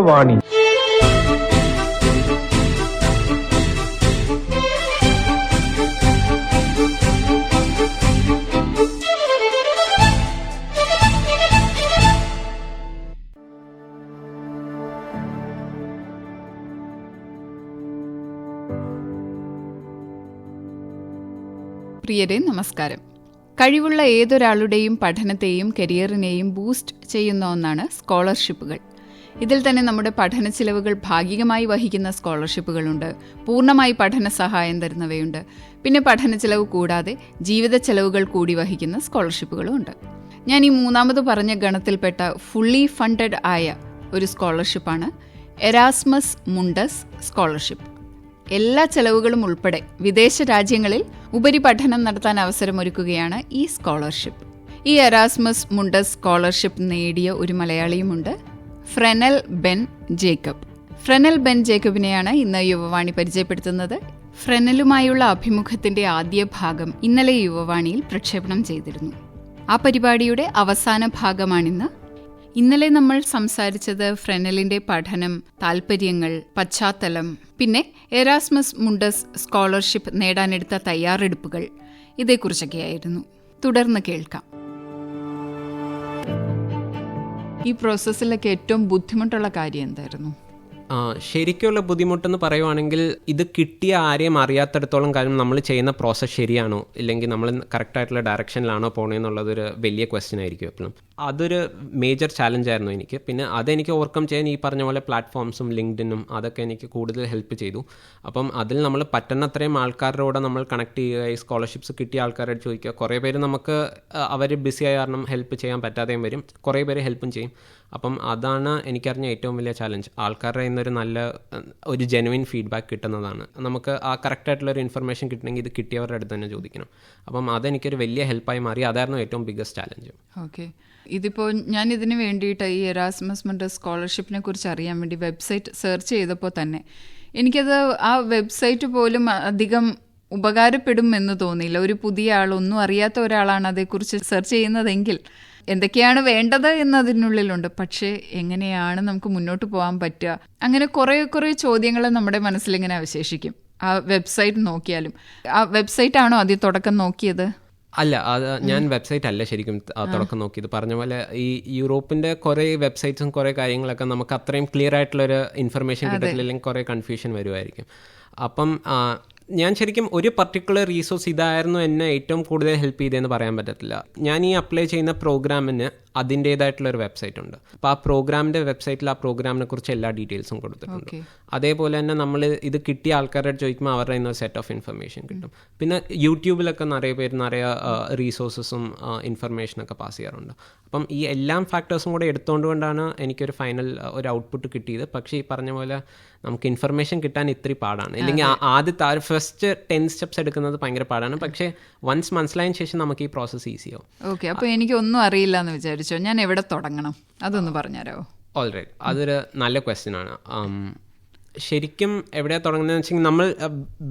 യുവവാണി. പ്രിയരെ നമസ്കാരം. കഴിവുള്ള ഏതൊരാളുടെയും പഠനത്തെയും കരിയറിനെയും ബൂസ്റ്റ് ചെയ്യുന്ന ഒന്നാണ് സ്കോളർഷിപ്പുകൾ. ഇതിൽ തന്നെ നമ്മുടെ പഠന ചിലവുകൾ ഭാഗികമായി വഹിക്കുന്ന സ്കോളർഷിപ്പുകളുണ്ട്, പൂർണ്ണമായി പഠന സഹായം തരുന്നവയുണ്ട്, പിന്നെ പഠന ചിലവ് കൂടാതെ ജീവിത ചെലവുകൾ കൂടി വഹിക്കുന്ന സ്കോളർഷിപ്പുകളും ഉണ്ട്. ഞാൻ ഈ മൂന്നാമത് പറഞ്ഞ ഗണത്തിൽപ്പെട്ട ഫുള്ളി ഫണ്ടഡ് ആയ ഒരു സ്കോളർഷിപ്പാണ് എറാസ്മസ് മുണ്ടസ് സ്കോളർഷിപ്പ്. എല്ലാ ചെലവുകളും ഉൾപ്പെടെ വിദേശ രാജ്യങ്ങളിൽ ഉപരിപഠനം നടത്താൻ അവസരമൊരുക്കുകയാണ് ഈ സ്കോളർഷിപ്പ്. ഈ എറാസ്മസ് മുണ്ടസ് സ്കോളർഷിപ്പ് നേടിയ ഒരു മലയാളിയുമുണ്ട്, ഫ്രെനൽ ബെൻ ജേക്കബ്. ഫ്രെനൽ ബെൻ ജേക്കബിനെയാണ് ഇന്ന് യുവവാണി പരിചയപ്പെടുത്തുന്നത്. ഫ്രെനലുമായുള്ള അഭിമുഖത്തിന്റെ ആദ്യ ഭാഗം ഇന്നലെ യുവവാണിയിൽ പ്രക്ഷേപണം ചെയ്തിരുന്നു. ആ പരിപാടിയുടെ അവസാന ഭാഗമാണിന്ന്. ഇന്നലെ നമ്മൾ സംസാരിച്ചത് ഫ്രെനലിന്റെ പഠനം, താൽപ്പര്യങ്ങൾ, പശ്ചാത്തലം, പിന്നെ എറാസ്മസ് മുണ്ടസ് സ്കോളർഷിപ്പ് നേടാനെടുത്ത തയ്യാറെടുപ്പുകൾ, ഇതേക്കുറിച്ചൊക്കെയായിരുന്നു. തുടർന്ന് കേൾക്കാം. ഈ പ്രോസസ്സിലൊക്കെ ഏറ്റവും ബുദ്ധിമുട്ടുള്ള കാര്യം എന്തായിരുന്നു? ശരിക്കുള്ള ബുദ്ധിമുട്ടെന്ന് പറയുവാണെങ്കിൽ, ഇത് കിട്ടിയ ആരെയും അറിയാത്തിടത്തോളം കാലം നമ്മൾ ചെയ്യുന്ന പ്രോസസ്സ് ശരിയാണോ ഇല്ലെങ്കിൽ നമ്മൾ കറക്റ്റായിട്ടുള്ള ഡയറക്ഷനിലാണോ പോകണമെന്നുള്ളതൊരു വലിയ ക്വസ്റ്റ്യൻ ആയിരിക്കും എപ്പോഴും. അതൊരു മേജർ ചാലഞ്ചായിരുന്നു എനിക്ക്. പിന്നെ അതെനിക്ക് ഓവർകം ചെയ്യാൻ ഈ പറഞ്ഞ പോലെ പ്ലാറ്റ്ഫോംസും ലിങ്ക്ഡിനും അതൊക്കെ എനിക്ക് കൂടുതൽ ഹെൽപ്പ് ചെയ്തു. അപ്പം അതിൽ നമ്മൾ പറ്റുന്നത്രയും ആൾക്കാരുടെ കൂടെ നമ്മൾ കണക്ട് ചെയ്യുക, ഈ സ്കോളർഷിപ്സ് കിട്ടിയ ആൾക്കാരോട് ചോദിക്കുക. കുറേ പേര് നമുക്ക് അവർ ബിസിയായ കാരണം ഹെൽപ്പ് ചെയ്യാൻ പറ്റാതെയും വരും, കുറേ പേര് ഹെൽപ്പും ചെയ്യും. അപ്പം അതാണ് എനിക്കറിഞ്ഞ ഏറ്റവും വലിയ ചാലഞ്ച്. ആൾക്കാരുടെ ഇന്നൊരു നല്ല ഒരു ജെനുവിൻ ഫീഡ്ബാക്ക് കിട്ടുന്നതാണ്. നമുക്ക് ആ കറക്റ്റായിട്ടുള്ളൊരു ഇൻഫർമേഷൻ കിട്ടണമെങ്കിൽ ഇത് കിട്ടിയവരുടെ അടുത്ത് തന്നെ ചോദിക്കണം. അപ്പം അതെനിക്കൊരു വലിയ ഹെൽപ്പായി മാറി. അതായിരുന്നു ഏറ്റവും ബിഗ്ഗസ്റ്റ് ചാലഞ്ച്. ഓക്കെ, ഇതിപ്പോൾ ഞാൻ ഇതിന് വേണ്ടിയിട്ട് ഈ എറാസ്മസ് മുണ്ടസ് സ്കോളർഷിപ്പിനെ കുറിച്ച് അറിയാൻ വേണ്ടി വെബ്സൈറ്റ് സെർച്ച് ചെയ്തപ്പോൾ തന്നെ എനിക്കത് ആ വെബ്സൈറ്റ് പോലും അധികം ഉപകാരപ്പെടും എന്ന് തോന്നിയില്ല. ഒരു പുതിയ ആളൊന്നും അറിയാത്ത ഒരാളാണ് അതേക്കുറിച്ച് സെർച്ച് ചെയ്യുന്നതെങ്കിൽ എന്തൊക്കെയാണ് വേണ്ടത് എന്നതിനുള്ളിലുണ്ട്. പക്ഷേ എങ്ങനെയാണ് നമുക്ക് മുന്നോട്ട് പോകാൻ പറ്റുക, അങ്ങനെ കുറേ ചോദ്യങ്ങൾ നമ്മുടെ മനസ്സിലിങ്ങനെ അവശേഷിക്കും. ആ വെബ്സൈറ്റ് നോക്കിയാലും. ആ വെബ്സൈറ്റാണോ ആദ്യം തുടക്കം നോക്കിയത്? അല്ല, അത് ഞാൻ വെബ്സൈറ്റ് അല്ല ശരിക്കും തുടക്കം നോക്കിയത്. പറഞ്ഞ പോലെ ഈ യൂറോപ്പിൻ്റെ കുറേ വെബ്സൈറ്റ്സും കുറേ കാര്യങ്ങളൊക്കെ നമുക്ക് അത്രയും ക്ലിയർ ആയിട്ടുള്ളൊരു ഇൻഫർമേഷൻ കിട്ടത്തില്ലെങ്കിൽ കുറേ കൺഫ്യൂഷൻ വരുമായിരിക്കും. അപ്പം ഞാൻ ശരിക്കും ഒരു പർട്ടിക്കുലർ റീസോഴ്സ് ഇതായിരുന്നു എന്നെ ഏറ്റവും കൂടുതൽ ഹെൽപ്പ് ചെയ്തതെന്ന് പറയാൻ പറ്റത്തില്ല. ഞാൻ ഈ അപ്ലൈ ചെയ്യുന്ന പ്രോഗ്രാമിന് അതിൻ്റേതായിട്ടുള്ളൊരു വെബ്സൈറ്റ് ഉണ്ട്. അപ്പോൾ ആ പ്രോഗ്രാമിൻ്റെ വെബ്സൈറ്റിൽ ആ പ്രോഗ്രാമിനെ കുറിച്ച് എല്ലാ ഡീറ്റെയിൽസും കൊടുത്തിട്ടുണ്ട്. അതേപോലെ തന്നെ നമ്മൾ ഇത് കിട്ടിയ ആൾക്കാരോട് ചോദിക്കുമ്പോൾ അവരുടെ ഇന്ന് സെറ്റ് ഓഫ് ഇൻഫർമേഷൻ കിട്ടും. പിന്നെ യൂട്യൂബിലൊക്കെ നിറയെ റീസോഴ്സസും ഇൻഫർമേഷനൊക്കെ പാസ് ചെയ്യാറുണ്ട്. അപ്പം ഈ എല്ലാം ഫാക്ടേഴ്സും കൂടെ എടുത്തുകൊണ്ടുകൊണ്ടാണ് എനിക്കൊരു ഫൈനൽ ഒരു ഔട്ട്പുട്ട് കിട്ടിയത്. പക്ഷേ ഈ പറഞ്ഞ പോലെ നമുക്ക് ഇൻഫർമേഷൻ കിട്ടാൻ ഇത്തിരി പാടാണ്. ഇല്ലെങ്കിൽ ആദ്യത്തെ ഫസ്റ്റ് 10 സ്റ്റെപ്സ് എടുക്കുന്നത് ഭയങ്കര പാടാണ്. പക്ഷേ വൺസ് മനസ്സിലായതിനു ശേഷം നമുക്ക് ഈ പ്രോസസ്സ് ഈസിയാവും. ഓക്കെ, അപ്പോൾ എനിക്കൊന്നും അറിയില്ല എന്ന് വിചാരിച്ചോ, ഞാൻ എവിടെ തുടങ്ങണം അതൊന്ന് പറഞ്ഞുതരാമോ? ഓൾറൈറ്റ്, അതൊരു നല്ല ക്വസ്റ്റ്യൻ ആണ്. ശരിക്കും എവിടെയാണ് തുടങ്ങുന്നതെന്ന് വെച്ചെങ്കിൽ നമ്മൾ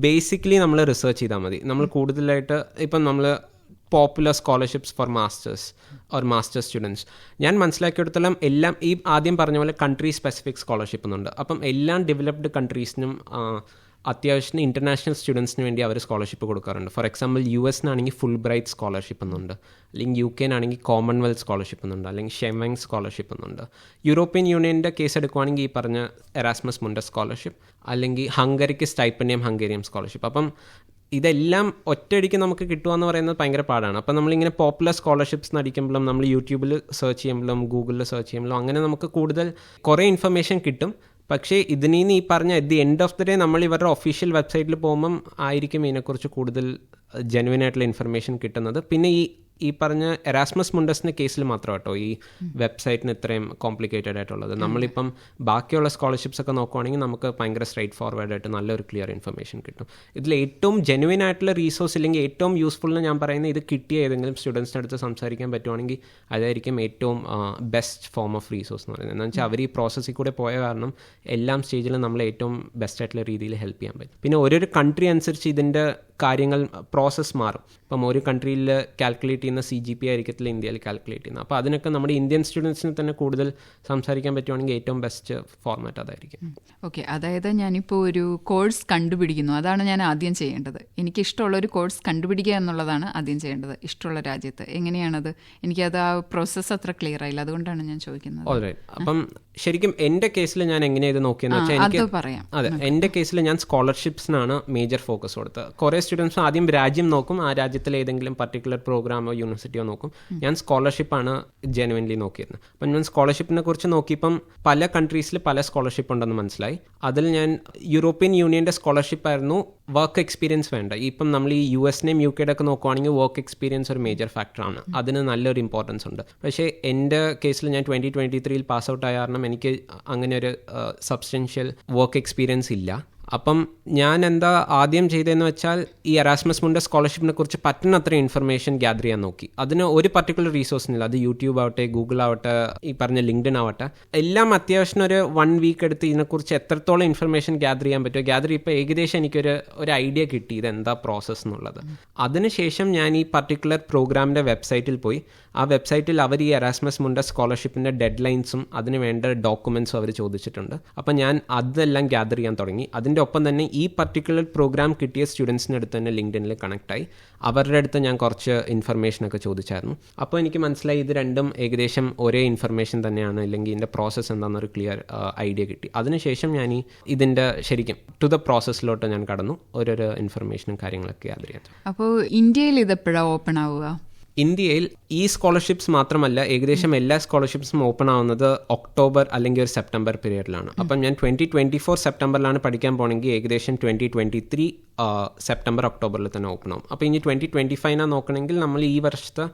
ബേസിക്കലി നമ്മൾ റിസർച്ച് ചെയ്താൽ മതി. നമ്മൾ കൂടുതലായിട്ട് ഇപ്പം നമ്മൾ popular scholarships for masters or masters students, ഞാൻ മനസ്സിലാക്കിയെടുത്തോളം എല്ലാം ഈ ആദ്യം പറഞ്ഞ പോലെ കൺട്രി സ്പെസിഫിക് സ്കോളർഷിപ്പ് എന്നുണ്ട്. അപ്പം എല്ലാ ഡെവലപ്ഡ് കൺട്രീസിനും അത്യാവശ്യം ഇൻ്റർനാഷണൽ സ്റ്റുഡൻസിന് വേണ്ടി അവർ സ്കോളർഷിപ്പ് കൊടുക്കാറുണ്ട്. For example US full bright scholarship എന്നുണ്ട്, അല്ലെങ്കിൽ UK കോമൺവെൽത്ത് സ്കോളർഷിപ്പ് എന്നുണ്ട്, അല്ലെങ്കിൽ ഷെമങ് സ്കോളർഷിപ്പ് എന്നുണ്ട്. യൂറോപ്യൻ യൂണിയൻ്റെ കേസ് എടുക്കുവാണെങ്കിൽ ഈ പറഞ്ഞ എറാസ്മസ് മുണ്ടസ് സ്കോളർഷിപ്പ്, അല്ലെങ്കിൽ ഹംഗറിക്ക് സ്റ്റൈപ്പൻഡിയം ഹംഗേറിയം സ്കോളർഷിപ്പ്. അപ്പം ഇതെല്ലാം ഒറ്റയടിക്ക് നമുക്ക് കിട്ടുകയെന്ന് പറയുന്നത് ഭയങ്കര പാടാണ്. അപ്പം നമ്മളിങ്ങനെ പോപ്പുലർ സ്കോളർഷിപ്സ് നടിക്കുമ്പോഴും നമ്മൾ യൂട്യൂബിൽ സെർച്ച് ചെയ്യുമ്പോഴും ഗൂഗിളിൽ സെർച്ച് ചെയ്യുമ്പോഴും അങ്ങനെ നമുക്ക് കൂടുതൽ കുറേ ഇൻഫർമേഷൻ കിട്ടും. പക്ഷേ ഇതിൽ നിന്ന് ഈ പറഞ്ഞ at the end of the day നമ്മൾ ഇവരുടെ ഒഫീഷ്യൽ വെബ്സൈറ്റിൽ പോകുമ്പം ആയിരിക്കും ഇതിനെക്കുറിച്ച് കൂടുതൽ ജെനുവിൻ ആയിട്ടുള്ള ഇൻഫർമേഷൻ കിട്ടുന്നത്. പിന്നെ ഈ പറഞ്ഞ എറാസ്മസ് മുണ്ടസിൻ്റെ കേസിൽ മാത്രം കേട്ടോ ഈ വെബ്സൈറ്റിന് ഇത്രയും കോംപ്ലിക്കേറ്റഡ് ആയിട്ടുള്ളത്. നമ്മളിപ്പം ബാക്കിയുള്ള സ്കോളർഷിപ്സ് ഒക്കെ നോക്കുവാണെങ്കിൽ നമുക്ക് ഭയങ്കര സ്ട്രൈറ്റ് ഫോർവേഡ് ആയിട്ട് നല്ലൊരു ക്ലിയർ ഇൻഫർമേഷൻ കിട്ടും. ഇതിൽ ഏറ്റവും ജെനുവിൻ ആയിട്ടുള്ള റീസോഴ്സ് ഇല്ലെങ്കിൽ ഏറ്റവും യൂസ്ഫുൾ എന്ന് ഞാൻ പറയുന്നത് ഇത് കിട്ടിയ ഏതെങ്കിലും സ്റ്റുഡൻസിൻ്റെ അടുത്ത് സംസാരിക്കാൻ പറ്റുവാണെങ്കിൽ അതായിരിക്കും ഏറ്റവും ബെസ്റ്റ് ഫോം ഓഫ് റീസോഴ്സ് എന്ന് പറയുന്നത്. എന്ന് വെച്ചാൽ അവർ ഈ പ്രോസസ്സിൽ കൂടെ പോയ കാരണം എല്ലാം സ്റ്റേജിലും നമ്മൾ ഏറ്റവും ബെസ്റ്റ് ആയിട്ടുള്ള രീതിയിൽ ഹെൽപ്പ് ചെയ്യാൻ പറ്റും. പിന്നെ ഓരോരു കൺട്രി അനുസരിച്ച് ഇതിൻ്റെ കാര്യങ്ങൾ പ്രോസസ്സ് മാറും. ഇപ്പം ഒരു കൺട്രിയിൽ കാൽക്കുലേറ്റ് ചെയ്യുന്ന CGPA ആയിരിക്കത്തില്ല ഇന്ത്യയിൽ കാൽക്കുലേറ്റ് ചെയ്യുന്നത്. അപ്പോൾ അതിനൊക്കെ നമ്മുടെ ഇന്ത്യൻ സ്റ്റുഡൻസിന് തന്നെ കൂടുതൽ സംസാരിക്കാൻ പറ്റുവാണെങ്കിൽ ഏറ്റവും ബെസ്റ്റ് ഫോർമാറ്റ് അതായിരിക്കും. ഓക്കെ, അതായത് ഞാനിപ്പോൾ ഒരു കോഴ്സ് കണ്ടുപിടിക്കുന്നു, അതാണ് ഞാൻ ആദ്യം ചെയ്യേണ്ടത്. എനിക്കിഷ്ടമുള്ള ഒരു കോഴ്സ് കണ്ടുപിടിക്കുക എന്നുള്ളതാണ് ആദ്യം ചെയ്യേണ്ടത് ഇഷ്ടമുള്ള രാജ്യത്ത്. എങ്ങനെയാണത്? എനിക്കത് ആ പ്രോസസ്സ് അത്ര ക്ലിയർ ആയില്ല, അതുകൊണ്ടാണ് ഞാൻ ചോദിക്കുന്നത്. ഓൾറൈറ്റ്. അപ്പം ശരിക്കും എൻ്റെ കേസിൽ ഞാൻ എങ്ങനെയാണ് ഇത് നോക്കിയെന്ന് വെച്ചാൽ എനിക്ക് പറയാം. അതെ, എൻ്റെ കേസിൽ ഞാൻ സ്കോളർഷിപ്സിനാണ് മേജർ ഫോക്കസ് കൊടുത്തത്. കുറേ സ്റ്റുഡൻസ് ആദ്യം രാജ്യം നോക്കും, ആ രാജ്യത്തിലെ ഏതെങ്കിലും പർട്ടിക്കുലർ പ്രോഗ്രാമോ യൂണിവേഴ്സിറ്റിയോ നോക്കും. ഞാൻ സ്കോളർഷിപ്പാണ് ജെനുവിൻലി നോക്കിയിരുന്നത്. അപ്പം ഞാൻ സ്കോളർഷിപ്പിനെ കുറിച്ച് നോക്കിയപ്പം പല കൺട്രീസിൽ പല സ്കോളർഷിപ്പ് ഉണ്ടെന്ന് മനസ്സിലായി. അതിൽ ഞാൻ യൂറോപ്യൻ യൂണിയൻ്റെ സ്കോളർഷിപ്പായിരുന്നു വർക്ക് എക്സ്പീരിയൻസ് വേണ്ട. ഇപ്പം നമ്മൾ ഈ US-നെയും UK ഒക്കെ നോക്കുവാണെങ്കിൽ വർക്ക് എക്സ്പീരിയൻസ് ഒരു മേജർ ഫാക്ടറാണ്, അതിന് നല്ലൊരു ഇമ്പോർട്ടൻസ് ഉണ്ട്. പക്ഷേ എൻ്റെ കേസിൽ ഞാൻ 2023 പാസ് ഔട്ട് ആയ കാരണം എനിക്ക് അങ്ങനെ ഒരു സബ്സ്റ്റൻഷ്യൽ വർക്ക് എക്സ്പീരിയൻസ് ഇല്ല. അപ്പം ഞാൻ എന്താ ആദ്യം ചെയ്തതെന്ന് വെച്ചാൽ ഈ എറാസ്മസ് മുണ്ടസ് സ്കോളർഷിപ്പിനെ കുറിച്ച് പറ്റുന്നത്ര ഇൻഫർമേഷൻ ഗ്യാദർ ചെയ്യാൻ നോക്കി. അതിന് ഒരു പർട്ടിക്കുലർ റിസോഴ്സിനില്ല, അത് യൂട്യൂബ് ആവട്ടെ, ഗൂഗിൾ ആവട്ടെ, ഈ പറഞ്ഞ ലിങ്ക്ഡിൻ ആവട്ടെ, എല്ലാം അത്യാവശ്യം ഒരു 1 വീക്ക് എടുത്ത് ഇതിനെക്കുറിച്ച് എത്രത്തോളം ഇൻഫർമേഷൻ ഗ്യാദർ ചെയ്യാൻ പറ്റുമോ ഗ്യാദർ. ഇപ്പോൾ ഏകദേശം എനിക്കൊരു അഐഡിയ കിട്ടി ഇതെന്താ പ്രോസസ്സ് എന്നുള്ളത്. അതിനുശേഷം ഞാൻ ഈ പർട്ടിക്കുലർ പ്രോഗ്രാമിൻ്റെ വെബ്സൈറ്റിൽ പോയി. ആ വെബ്സൈറ്റിൽ അവർ ഈ എറാസ്മസ് മുണ്ടസ് സ്കോളർഷിപ്പിൻ്റെ ഡെഡ് ലൈൻസും അതിന് വേണ്ട ഡോക്യുമെൻറ്റ്സും അവർ ചോദിച്ചിട്ടുണ്ട്. അപ്പം ഞാൻ അതെല്ലാം ഗ്യാദർ ചെയ്യാൻ തുടങ്ങി. അതിൻ്റെ ഒപ്പം തന്നെ ഈ പർട്ടിക്കുലർ പ്രോഗ്രാം കിട്ടിയ സ്റ്റുഡൻസിൻ്റെ അടുത്ത് തന്നെ ലിങ്ക്ഡിനിൽ കണക്റ്റായി. അവരുടെ അടുത്ത് ഞാൻ കുറച്ച് ഇൻഫർമേഷനൊക്കെ ചോദിച്ചായിരുന്നു. അപ്പോൾ എനിക്ക് മനസ്സിലായി ഇത് രണ്ടും ഏകദേശം ഒരേ ഇൻഫർമേഷൻ തന്നെയാണ്, അല്ലെങ്കിൽ ഇതിൻ്റെ പ്രോസസ്സ് എന്താണെന്നൊരു ക്ലിയർ ഐഡിയ കിട്ടി. അതിനുശേഷം ഞാൻ ഇതിൻ്റെ ശരിക്കും ടു ദ പ്രോസസ്സിലോട്ട് ഞാൻ കടന്നു, ഓരോരോ ഇൻഫർമേഷനും കാര്യങ്ങളൊക്കെ ഗ്യാദർ ചെയ്യാൻ. അപ്പോൾ ഇന്ത്യയിൽ ഇതെപ്പോഴാണ് ഓപ്പൺ ആവുക? ഇന്ത്യയിൽ ഈ സ്കോളർഷിപ്സ് മാത്രമല്ല, ഏകദേശം എല്ലാ സ്കോളർഷിപ്സും ഓപ്പൺ ആവുന്നത് ഒക്ടോബർ അല്ലെങ്കിൽ ഒരു സെപ്റ്റംബർ പീരീഡിലാണ്. അപ്പം ഞാൻ 2024 സെപ്റ്റംബറിലാണ് പഠിക്കാൻ പോകണമെങ്കിൽ ഏകദേശം 2023 സെപ്റ്റംബർ ഒക്ടോബറിൽ തന്നെ ഓപ്പൺ ആവും. അപ്പോൾ ഇനി 2025 നോക്കണമെങ്കിൽ നമ്മൾ ഈ വർഷത്തെ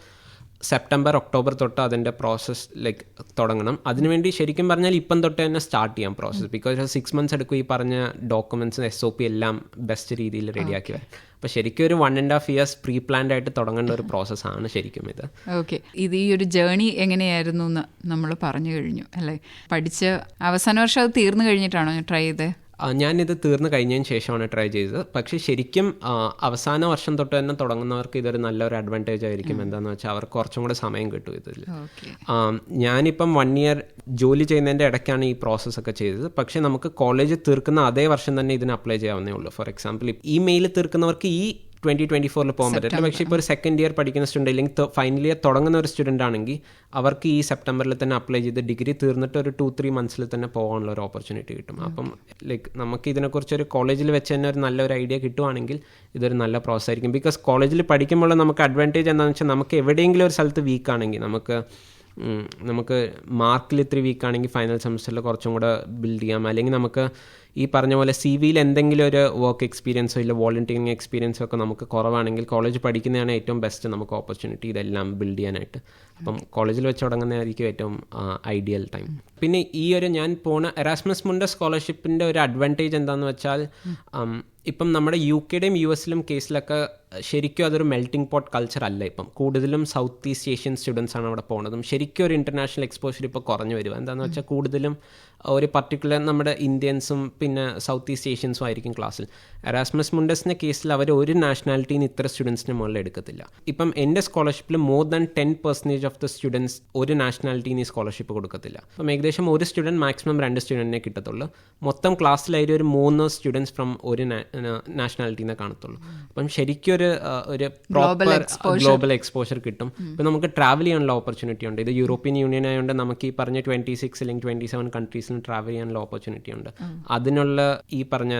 സെപ്റ്റംബർ ഒക്ടോബർ തൊട്ട് അതിൻ്റെ പ്രോസസ്സ് തുടങ്ങണം. അതിനുവേണ്ടി ശരിക്കും പറഞ്ഞാൽ ഇപ്പം തൊട്ട് തന്നെ സ്റ്റാർട്ട് ചെയ്യാം പ്രോസസ്സ്. ബിക്കോസ് 6 months എടുക്കും ഈ പറഞ്ഞ ഡോക്യുമെൻറ്റ്സ് SOP എല്ലാം ബെസ്റ്റ് രീതിയിൽ റെഡിയാക്കി വരാം. അപ്പോൾ ശരിക്കും ഒരു 1.5 years പ്രീ പ്ലാൻഡ് ആയിട്ട് തുടങ്ങേണ്ട ഒരു പ്രോസസ്സാണ് ശരിക്കും ഇത്. ഓക്കെ, ഇത് ഈ ഒരു ജേണി എങ്ങനെയായിരുന്നു എന്ന് നമ്മൾ പറഞ്ഞു കഴിഞ്ഞു അല്ലേ? പഠിച്ച് അവസാന വർഷം അത് തീർന്നു കഴിഞ്ഞിട്ടാണോ ട്രൈ ചെയ്തത്? ഞാനിത് തീർന്നു കഴിഞ്ഞതിന് ശേഷമാണ് ട്രൈ ചെയ്തത്. പക്ഷേ ശരിക്കും അവസാന വർഷം തൊട്ട് തന്നെ തുടങ്ങുന്നവർക്ക് ഇതൊരു നല്ലൊരു അഡ്വാൻറ്റേജ് ആയിരിക്കും. എന്താണെന്ന് വെച്ചാൽ അവർക്ക് കുറച്ചും കൂടെ സമയം കിട്ടും ഇതിൽ. ഞാനിപ്പം 1 year ജോലി ചെയ്യുന്നതിൻ്റെ ഇടയ്ക്കാണ് ഈ പ്രോസസ്സൊക്കെ ചെയ്തത്. പക്ഷേ നമുക്ക് കോളേജ് തീർക്കുന്ന അതേ വർഷം തന്നെ ഇതിന് അപ്ലൈ ചെയ്യാവുന്നേ ഉള്ളൂ. ഫോർ എക്സാമ്പിൾ ഈ മെയിൽ തീർക്കുന്നവർക്ക് ഈ 2024 പോകാൻ പറ്റില്ല. പക്ഷേ ഇപ്പോൾ ഒരു സെക്കൻഡ് ഇയർ പഠിക്കുന്ന സ്റ്റുഡൻറ്റ് അല്ലെങ്കിൽ ഫൈനൽ ഇയർ തുടങ്ങുന്ന ഒരു സ്റ്റുഡൻ്റ് ആണെങ്കിൽ അവർക്ക് ഈ സെപ്റ്റംബറിൽ തന്നെ അപ്ലൈ ചെയ്ത് ഡിഗ്രി തീർന്നിട്ട് ഒരു 2-3 months തന്നെ പോകാനുള്ള ഒരു ഓപ്പർച്യൂണിറ്റി കിട്ടും. അപ്പം നമുക്ക് ഇതിനെക്കുറിച്ച് ഒരു കോളേജിൽ വെച്ച് തന്നെ ഒരു നല്ലൊരു ഐഡിയ കിട്ടുവാണെങ്കിൽ ഇതൊരു നല്ല പ്രോസസ് ആയിരിക്കും. ബിക്കോസ് കോളേജിൽ പഠിക്കുമ്പോൾ നമുക്ക് അഡ്വാൻറ്റേജ് എന്താണെന്ന് വെച്ചാൽ നമുക്ക് എവിടെയെങ്കിലും ഒരു സ്ഥലത്ത് വീക്കാണെങ്കിൽ നമുക്ക് മാർക്കിൽ ഇത്തിരി വീക്കാണെങ്കിൽ ഫൈനൽ സെമസ്റ്ററിൽ കുറച്ചും കൂടെ ബിൽഡ് ചെയ്യാം. അല്ലെങ്കിൽ നമുക്ക് ഈ പറഞ്ഞ പോലെ CV-യിൽ എന്തെങ്കിലും ഒരു വർക്ക് എക്സ്പീരിയൻസോ ഇല്ല വോളണ്ടിയറിങ് എക്സ്പീരിയൻസോ ഒക്കെ നമുക്ക് കുറവാണെങ്കിൽ കോളേജ് പഠിക്കുന്നതാണ് ഏറ്റവും ബെസ്റ്റ് നമുക്ക് ഓപ്പർച്യൂണിറ്റി ഇതെല്ലാം ബിൽഡ് ചെയ്യാനായിട്ട്. അപ്പം കോളേജിൽ വെച്ച് തുടങ്ങുന്നതായിരിക്കും ഏറ്റവും ഐഡിയൽ ടൈം. പിന്നെ ഈ ഒരു ഞാൻ പോണ എറാസ്മസ് മുണ്ടസ് സ്കോളർഷിപ്പിൻ്റെ ഒരു അഡ്വാൻറ്റേജ് എന്താണെന്ന് വെച്ചാൽ ഇപ്പം നമ്മുടെ UK-യുടെയും US-ലും കേസിലൊക്കെ ശരിക്കും അതൊരു മെൽറ്റിംഗ് പോട്ട് കൾച്ചർ അല്ല. ഇപ്പം കൂടുതലും സൗത്ത് ഈസ്റ്റ് ഏഷ്യൻ സ്റ്റുഡൻസാണ് അവിടെ പോകുന്നതും. ശരിക്കും ഒരു ഇൻ്റർനാഷണൽ എക്സ്പോഷർ ഇപ്പോൾ കുറഞ്ഞു വരിക. എന്താണെന്ന് വെച്ചാൽ കൂടുതലും ഒരു പർട്ടിക്കുലർ നമ്മുടെ ഇന്ത്യൻസും പിന്നെ സൗത്ത് ഈസ്റ്റ് ഏഷ്യൻസും ആയിരിക്കും ക്ലാസ്സിൽ. എറാസ്മസ് മുണ്ടസിൻ്റെ കേസിൽ അവർ ഒരു നാഷണാലിറ്റിന്ന് ഇത്ര സ്റ്റുഡൻസിന് മുകളിൽ എടുക്കത്തില്ല. ഇപ്പം എൻ്റെ സ്കോളർഷിപ്പിൽ more than 10% of the students ഒരു നാഷണാലിറ്റിന്ന് ഈ സ്കോളർഷിപ്പ് കൊടുക്കത്തില്ല. അപ്പം ഏകദേശം ഒരു സ്റ്റുഡൻറ്റ് മാക്സിമം 2 സ്റ്റുഡൻറ്റിനെ കിട്ടത്തുള്ളൂ. മൊത്തം ക്ലാസ്സിലായിട്ട് ഒരു 3 സ്റ്റുഡൻസ് ഫ്രം ഒരു നാഷണാലിറ്റിനെ കാണത്തുള്ളൂ. അപ്പം ശരിക്കും ഒരു പ്രോപ്പർ ഗ്ലോബൽ എക്സ്പോഷർ കിട്ടും. ഇപ്പം നമുക്ക് ട്രാവൽ ചെയ്യാനുള്ള ഓപ്പർച്യൂണിറ്റി ഉണ്ട്. ഇത് യൂറോപ്യൻ യൂണിയൻ ആയതുകൊണ്ട് നമുക്ക് ഈ പറഞ്ഞ 26 അല്ലെങ്കിൽ 27 കൺട്രീസിൽ ട്രാവൽ ചെയ്യാനുള്ള ഓപ്പർച്യൂണിറ്റി ഉണ്ട്. അതിനുള്ള ഈ പറഞ്ഞ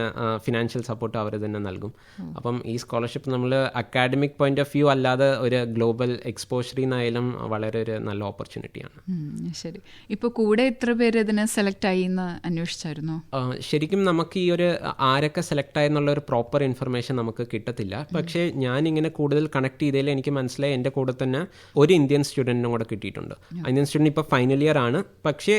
ഫിനാൻഷ്യൽ സപ്പോർട്ട് അവർ തന്നെ നൽകും. അപ്പം ഈ സ്കോളർഷിപ്പ് നമ്മൾ അക്കാഡമിക് പോയിന്റ് ഓഫ് വ്യൂ അല്ലാതെ ഒരു ഗ്ലോബൽ എക്സ്പോഷറിനായാലും വളരെ ഒരു നല്ല ഓപ്പർച്യൂണിറ്റിയാണ്. ശരി, ഇപ്പോൾ കൂടെ എത്ര പേര് ഇതിനെ സെലക്ട് ആയി എന്ന് അന്വേഷിച്ചായിരുന്നു? ശരിക്കും നമുക്ക് ഈ ഒരു ആരൊക്കെ സെലക്ട് ആയെന്നുള്ള ഒരു പ്രോപ്പർ ഇൻഫർമേഷൻ നമുക്ക് കിട്ടത്തില്ല. പക്ഷേ ഞാനിങ്ങനെ കൂടുതൽ കണക്ട് ചെയ്തതിൽ എനിക്ക് മനസ്സിലായി എൻ്റെ കൂടെ തന്നെ ഒരു ഇന്ത്യൻ സ്റ്റുഡൻറ്റിനും കൂടെ കിട്ടിയിട്ടുണ്ട്. ഇന്ത്യൻ സ്റ്റുഡൻറ്റ് ഇപ്പോൾ ഫൈനൽ ഇയർ ആണ്. പക്ഷേ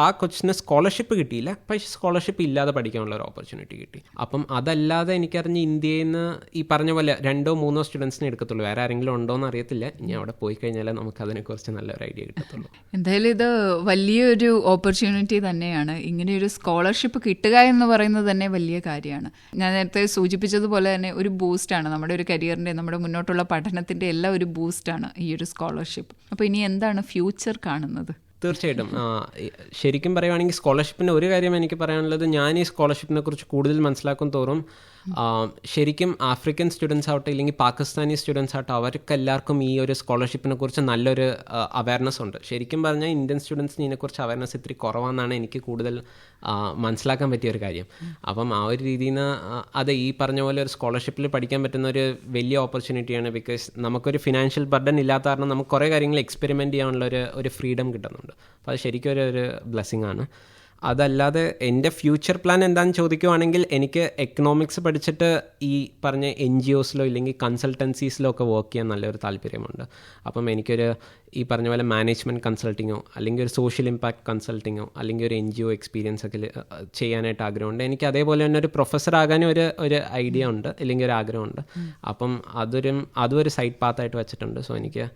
ആ കൊച്ചിന് സ്കോളർഷിപ്പ് കിട്ടിയില്ല, പക്ഷേ സ്കോളർഷിപ്പ് ഇല്ലാതെ പഠിക്കാനുള്ള ഒരു ഓപ്പർച്യൂണിറ്റി കിട്ടി. അപ്പം അതല്ലാതെ എനിക്കറിഞ്ഞ് ഇന്ത്യയിൽ നിന്ന് ഈ പറഞ്ഞ പോലെ 2-3 സ്റ്റുഡൻസിനെ എടുക്കത്തുള്ളൂ. വേറെ ആരെങ്കിലും ഉണ്ടോ എന്ന് അറിയത്തില്ല. ഇനി അവിടെ പോയി കഴിഞ്ഞാൽ നമുക്ക് അതിനെക്കുറിച്ച് നല്ലൊരു ഐഡിയ കിട്ടത്തുള്ളൂ. എന്തായാലും ഇത് വലിയൊരു ഓപ്പർച്യൂണിറ്റി തന്നെയാണ്. ഇങ്ങനെയൊരു സ്കോളർഷിപ്പ് കിട്ടുക എന്ന് പറയുന്നത് തന്നെ വലിയ കാര്യമാണ്. ഞാൻ നേരത്തെ സൂചിപ്പിച്ചതുപോലെ തന്നെ ഒരു ബൂസ്റ്റാണ് നമ്മുടെ ഒരു കരിയറിൻ്റെ, നമ്മുടെ മുന്നോട്ടുള്ള പഠനത്തിൻ്റെ എല്ലാം ഒരു ബൂസ്റ്റാണ് ഈ ഒരു സ്കോളർഷിപ്പ്. അപ്പോൾ ഇനി എന്താണ് ഫ്യൂച്ചർ കാണുന്നത്? തീർച്ചയായിട്ടും ശരിക്കും പറയുവാണെങ്കിൽ സ്കോളർഷിപ്പിൻ്റെ ഒരു കാര്യം എനിക്ക് പറയാനുള്ളത്, ഞാൻ ഈ സ്കോളർഷിപ്പിനെ കുറിച്ച് കൂടുതൽ മനസ്സിലാക്കും തോറും ശരിക്കും ആഫ്രിക്കൻ സ്റ്റുഡൻസ് ആവട്ടെ ഇല്ലെങ്കിൽ പാകിസ്ഥാനി സ്റ്റുഡൻസ് ആവട്ടെ അവർക്കെല്ലാവർക്കും ഈ ഒരു സ്കോളർഷിപ്പിനെ കുറിച്ച് നല്ലൊരു അവയർനെസ് ഉണ്ട്. ശരിക്കും പറഞ്ഞാൽ ഇന്ത്യൻ സ്റ്റുഡൻസിന് ഇതിനെക്കുറിച്ച് അവയർനെസ് ഇത്തിരി കുറവാണെന്നാണ് എനിക്ക് കൂടുതൽ മനസ്സിലാക്കാൻ പറ്റിയ ഒരു കാര്യം. അപ്പം ആ ഒരു രീതിയിൽ നിന്ന് അത് ഈ പറഞ്ഞ പോലെ ഒരു സ്കോളർഷിപ്പിൽ പഠിക്കാൻ പറ്റുന്ന ഒരു വലിയ ഓപ്പർച്യൂണിറ്റിയാണ്. ബിക്കോസ് നമുക്കൊരു ഫിനാൻഷ്യൽ ബർഡൻ ഇല്ലാത്ത കാരണം നമുക്ക് കുറേ കാര്യങ്ങൾ എക്സ്പെരിമെൻറ്റ് ചെയ്യാനുള്ള ഒരു ഫ്രീഡം കിട്ടുന്നുണ്ട്. അപ്പോൾ അത് ശരിക്കും ഒരു ബ്ലെസ്സിങ് ആണ്. അതല്ലാതെ എൻ്റെ ഫ്യൂച്ചർ പ്ലാൻ എന്താണെന്ന് ചോദിക്കുവാണെങ്കിൽ, എനിക്ക് എക്കണോമിക്സ് പഠിച്ചിട്ട് ഈ പറഞ്ഞ NGOസിലോ ഇല്ലെങ്കിൽ കൺസൾട്ടൻസീസിലോ ഒക്കെ വർക്ക് ചെയ്യാൻ നല്ലൊരു താല്പര്യമുണ്ട്. അപ്പം എനിക്കൊരു ഈ പറഞ്ഞ പോലെ മാനേജ്മെൻറ്റ് കൺസൾട്ടിങ്ങോ അല്ലെങ്കിൽ ഒരു സോഷ്യൽ ഇമ്പാക്റ്റ് കൺസൾട്ടിങ്ങോ അല്ലെങ്കിൽ ഒരു NGO എക്സ്പീരിയൻസ് ഒക്കെ ചെയ്യാനായിട്ട് ആഗ്രഹമുണ്ട്. എനിക്ക് അതേപോലെ തന്നെ ഒരു പ്രൊഫസർ ആകാനും ഒരു ഐഡിയ ഉണ്ട്, അല്ലെങ്കിൽ ഒരു ആഗ്രഹമുണ്ട്. അപ്പം അതും ഒരു സൈഡ് പാത്തായിട്ട് വെച്ചിട്ടുണ്ട്. സോ എനിക്ക്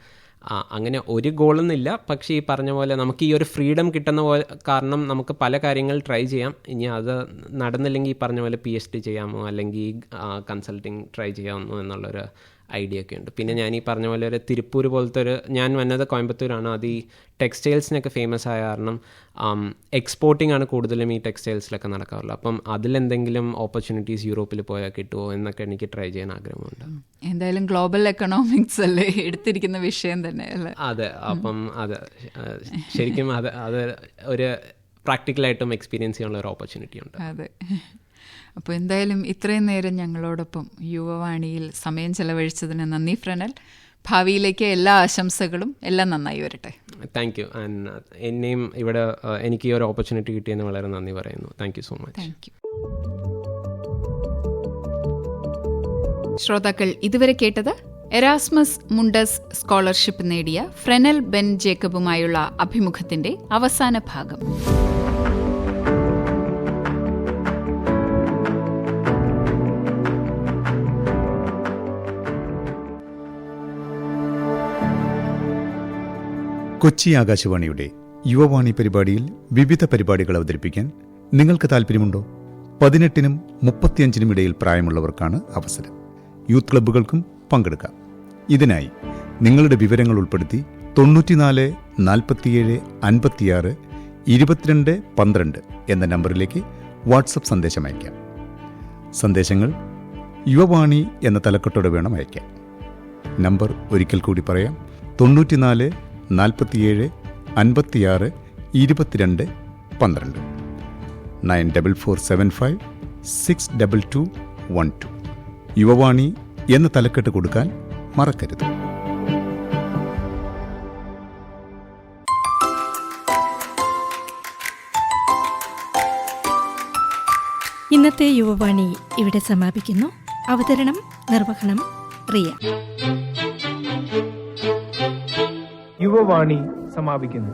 അങ്ങനെ ഒരു ഗോളൊന്നുമില്ല. പക്ഷേ ഈ പറഞ്ഞ പോലെ നമുക്ക് ഈ ഒരു ഫ്രീഡം കിട്ടുന്ന പോലെ കാരണം നമുക്ക് പല കാര്യങ്ങൾ ട്രൈ ചെയ്യാം. ഇനി അത് നടന്നില്ലെങ്കിൽ ഈ പറഞ്ഞ പോലെ PhD ചെയ്യാമോ അല്ലെങ്കിൽ കൺസൾട്ടിങ് ട്രൈ ചെയ്യാമോ എന്നുള്ളൊരു ഐഡിയ ഒക്കെ ഉണ്ട്. പിന്നെ ഞാൻ ഈ പറഞ്ഞ പോലെ ഒരു തിരുപ്പൂർ പോലത്തെ ഞാൻ വന്നത് കോയമ്പത്തൂരാണ്. അത് ഈ ടെക്സ്റ്റൈൽസിനൊക്കെ ഫേമസ് ആയ കാരണം എക്സ്പോർട്ടിംഗ് ആണ് കൂടുതലും ഈ ടെക്സ്റ്റൈൽസിലൊക്കെ നടക്കാറുള്ളത്. അപ്പം അതിലെന്തെങ്കിലും ഓപ്പർച്യൂണിറ്റീസ് യൂറോപ്പിൽ പോയാൽ കിട്ടുമോ എന്നൊക്കെ എനിക്ക് ട്രൈ ചെയ്യാൻ ആഗ്രഹമുണ്ട്. എന്തായാലും ഗ്ലോബൽ എക്കണോമിക്സ് അല്ലേ എടുത്തിരിക്കുന്ന വിഷയം തന്നെ അല്ലേ? അതെ. അപ്പം അത് ശരിക്കും അത് ഒരു പ്രാക്ടിക്കലായിട്ടും എക്സ്പീരിയൻസ് ചെയ്യാനുള്ള ഒരു ഓപ്പർച്യൂണിറ്റി ഉണ്ട്. അതെ. അപ്പോൾ എന്തായാലും ഇത്രയും നേരം ഞങ്ങളോടൊപ്പം യുവവാണിയിൽ സമയം ചെലവഴിച്ചതിന് നന്ദി ഫ്രനൽ. ഭാവിയിലേക്ക് എല്ലാ ആശംസകളും, എല്ലാം നന്നായി വരട്ടെ. Thank you. ആൻഡ് എന്നെയും ഇവിടെ എനിക്ക് ഈ ഒരു ഓപ്പർച്യൂണിറ്റി കിട്ടിയെന്ന് വളരെ നന്ദി പറയുന്നു. Thank you so much. Thank you. ശ്രോതാക്കൾ ഇതുവരെ കേട്ടത് എറാസ്മസ് മുണ്ടസ് സ്കോളർഷിപ്പ് നേടിയ ഫ്രെനൽ ബെൻ ജേക്കബുമായുള്ള അഭിമുഖത്തിന്റെ അവസാന ഭാഗം. കൊച്ചി ആകാശവാണിയുടെ യുവവാണി പരിപാടിയിൽ വിവിധ പരിപാടികൾ അവതരിപ്പിക്കാൻ നിങ്ങൾക്ക് താല്പര്യമുണ്ടോ? 18-നും 35-നും ഇടയിൽ പ്രായമുള്ളവർക്കാണ് അവസരം. യൂത്ത് ക്ലബ്ബുകൾക്കും പങ്കെടുക്കാം. ഇതിനായി നിങ്ങളുടെ വിവരങ്ങൾ ഉൾപ്പെടുത്തി 94 47 56 22 12 എന്ന നമ്പറിലേക്ക് വാട്സപ്പ് സന്ദേശം അയക്കാം. സന്ദേശങ്ങൾ യുവവാണി എന്ന തലക്കെട്ടോടെ വേണം അയക്കാൻ. നമ്പർ ഒരിക്കൽ കൂടി പറയാം: 94 47 56 22 12 94475 62212. യുവവാണി എന്ന തലക്കെട്ട് കൊടുക്കാൻ മറക്കരുത്. ഇന്നത്തെ യുവവാണി ഇവിടെ സമാപിക്കുന്നു. അവതരണം, നിർവഹണം റിയ. യുവവാണി സമാപിക്കുന്നു.